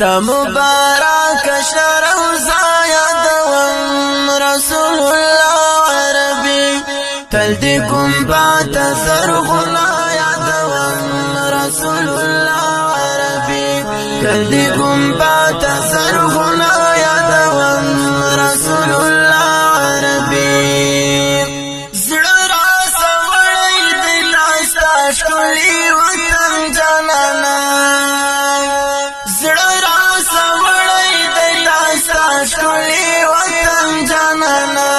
ستا مبارک شروزا یادوم رسول الله عربي تل دی گنبات زرغنا یادوم رسول الله عربي تل دی گنبات زرغنا یادوم رسول الله عربي زړه را سوړی دی لاستا ښکلی وطن جانانا زړه را سوړی دی لاستا ښکلی وطن جانانا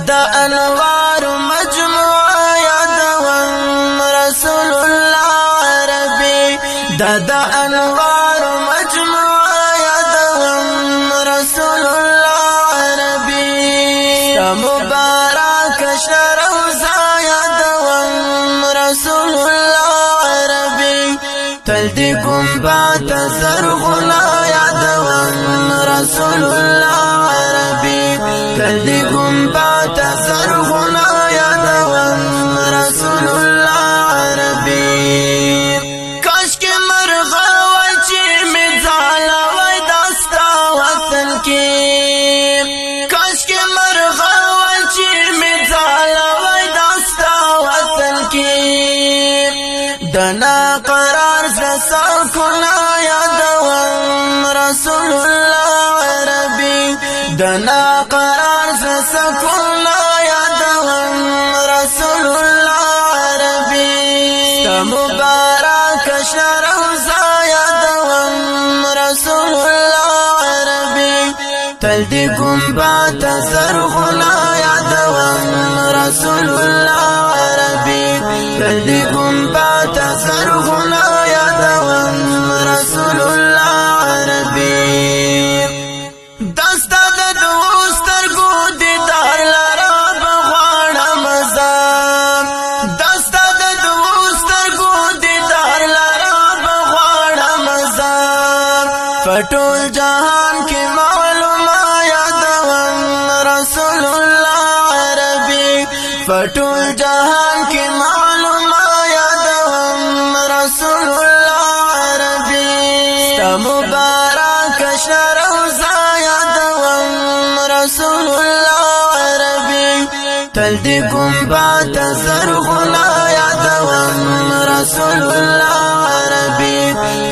دا انوار مجموعه یادوم رسول الله عربي دا انوار مجموعه یادوم رسول الله عربي ستا مبارک شروزا یادوم رسول الله عربي تل دی گنبات زرغنا یادوم رسول الله عربي تل دی گنبات زرغنا یادوم رسول الله عربي کاش که مرغه وای چې می ځاله وای داستا وطن کې کاش که مرغه وای چې می ځاله وای داستا وطن کې دنا قرار سکونا یادوم رسول الله عربي دنا قرار سکونا یادوم رسول الله عربي ستا مبارک شروزا یادوم رسول الله عربي تل دی گنبات زرغنا یادوم رسول الله عربي تل دی گنبات زرغنا یادوم رسول الله عربي دستا د دوسترګو دیدار لرا بغواړه مزه دستا د دوسترګو دیدار لرا بغواړه مزه فټول جهان کې معلومه یادوم رسول الله عربي فټول جهان کې معلومه یادوم رسول الله عربي ستا مبارک شروزا یادوم رسول الله عربي تل دی گنبات زرغنا یادوم رسول الله عربي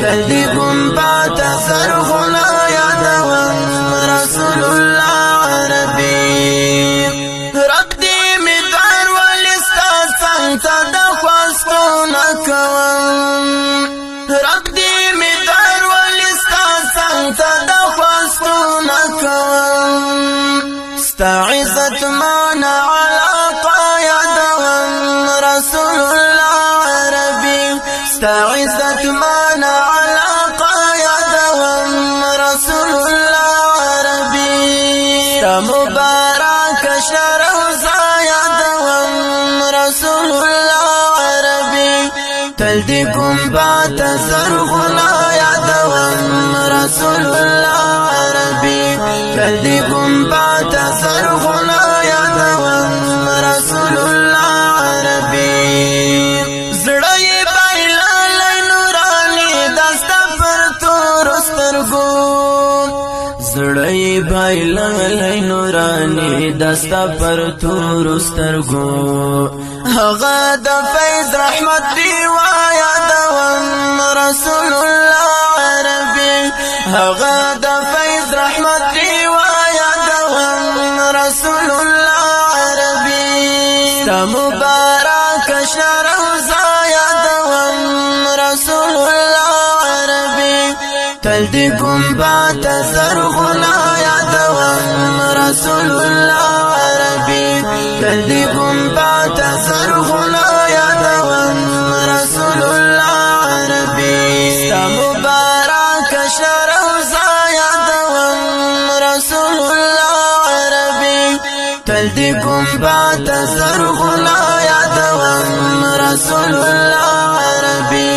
تل دی گنبات زرغنا یادوم رسول الله عربي رب دی می دار ولستا څنګه د خواستو نکوم رب دی می دار ولستا څنګه د خواستو نکوم ستا عزت مانا علاقه یادوم رسول الله عربي ستا عزت مانا علاقه یادوم رسول الله عربي ستا مبارک شروزا یادوم رسول الله عربي تل دی گنبات زرغنا یادوم رسول الله عربي تل دی گنبات زرغنا یادوم رسول الله عربي زړه یې بایللی نوراني دستا پر تورو سترګو زړه یې بایللی نوراني دستا پر تورو سترګو هغه د فیض رحمت دیوا یادوم رسول الله عربي هغه د فیض رحمت دیوا یادوم رسول الله عربي ستا مبارک شروزا یادوم رسول الله عربي تل دی گنبات زرغنا یادوم رسول الله عربي تل دی گنبات زرغنا یادوم رسول الله عربي ستا مبارک شروزا یادوم رسول الله عربي تل دی گنبات زرغنا یادوم رسول الله عربي